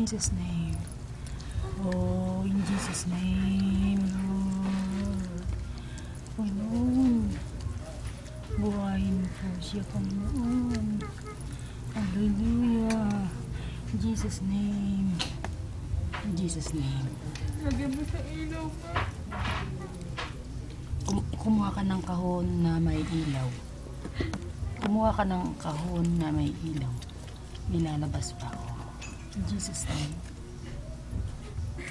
Jesus' name. Oh, in Jesus' name, Lord. Panginoon, buhayin po siya, Panginoon. Hallelujah. In Jesus' name. In Jesus' name. Lagyan mo sa ilaw pa. Kumuha ka ng kahon na may ilaw. Kumuha ka ng kahon na may ilaw. Nilalabas pa ako. In Jesus' name.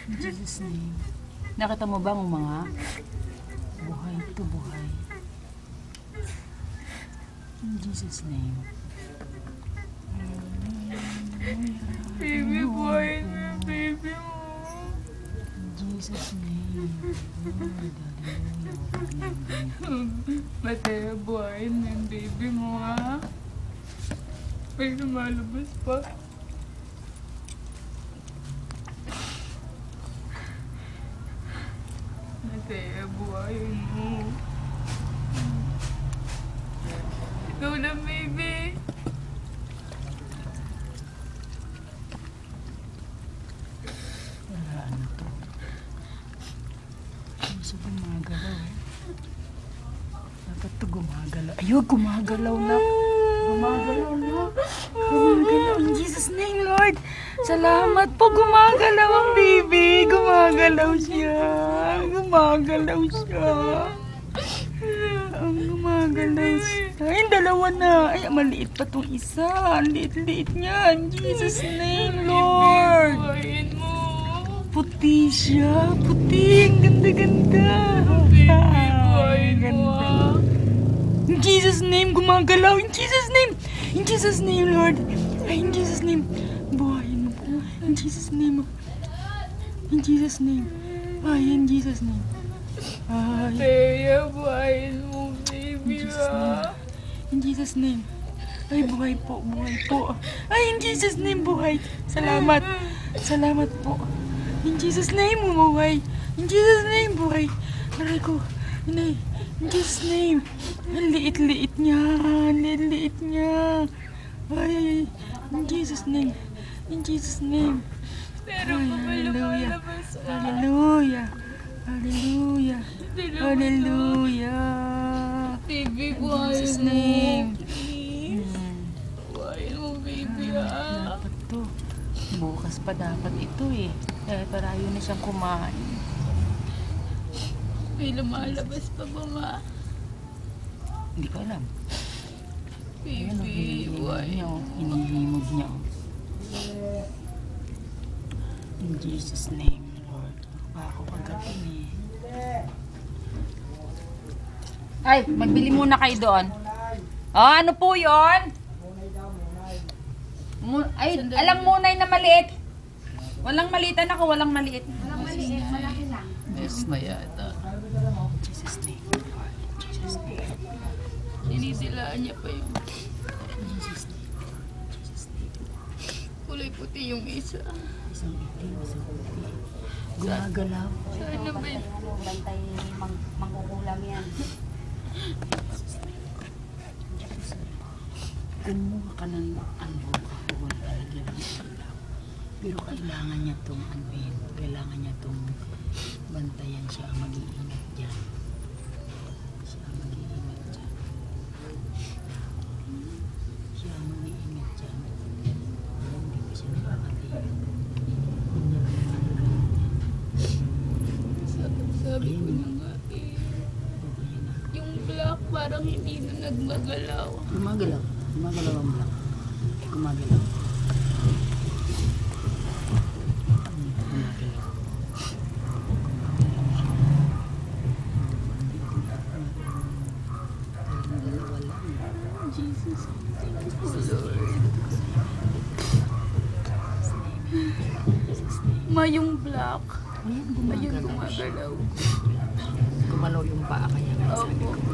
In Jesus' name. Nakita mo ba ang mga buhay to buhay? In Jesus' name. Baby, buhayin mo yung baby mo. In Jesus' name. Lord, Mateo, buhayin mo yung baby mo, ha? May lumalabas pa. Mateo, buhayin mo. Ikaw na, baby. wala ano to. Gusto gumagalaw. Dapat to gumagalaw. Ayun, gumagalaw na. Gumagalaw na. Gumagalaw. In Jesus' name, Lord. Salamat po. Gumagalaw ang baby. Gumagalaw siya. Gumagalaw siya. Ang gumagalaw siya. Ay, dalawa na. Ay, maliit pa tong isa. Ang liit-liit niya. In Jesus' name, Lord. Buhayin mo. Puti siya. Puti. Ang ganda-ganda. Baby, buhayin mo, Ganda. ha? In Jesus' name, gumagalaw. In Jesus' name. In Jesus' name, Lord. Ay, in Jesus' name. Buhayin mo po. In Jesus' name. In Jesus' name. Ay, in Jesus' name. Ay, Mateo, buhayin mo, baby, in Jesus' name. ha? In Jesus' name. Ay, buhay po. Buhay po. Ay, in Jesus' name, buhay. Salamat. Salamat po. In Jesus' name, umuhay. In Jesus' name, buhay. Aray ko. Inay. In Jesus' name. Ang liit-liit niya. Ang liit-liit niya. Ay, in Jesus' name. In Jesus' name. Pero Ay, pa ba hallelujah. lumalabas ka? Hallelujah. Hallelujah. Hallelujah. Baby, In buhayin Jesus' mo. name. Please. Buhayin mo, baby, ha? Dapat to. Bukas pa dapat ito eh. Dahil parayo na siyang kumain. May lumalabas pa ba, ma? Hindi ko alam. Ayan o, Baby, buhayin niya mo. o. Hinihimod niya o. In Jesus' name, Lord. Pa ako kagabi eh. Ay, magbili muna kayo doon. Oh, ano po yun? Ay, alam munay na maliit. Walang maliitan ako, walang maliit. Yes na yata. Jesus name, Lord. Jesus name. Sinidilaan niya pa yung Jesus name. Jesus name. kulay puti yung isa. Isang itim, isang puti. Gumagalaw. Sana ba yun? Bantay mangkukulam yan. Kumuha ka ng kahon, lalagyan ng ilaw. Pero kailangan niya itong anuhin. Kailangan niya itong bantayan siya ang mag-iingat dyan. Siya ang mag-iingat dyan. Siya ang mag-iingat dyan. Hindi ko siya nakakaliyan. Hindi niya Sabi ko na nga eh. okay na. Yung black parang hindi na nagmagalaw. Gumagalaw. Gumagalaw ang black. Gumagalaw. Gumagalaw. Jesus. Lord. Ma yung black. Ayan, Ayun, gumagalaw siya. gumagalaw. Gumalaw yung paa kaya nga sabi Opo. ko.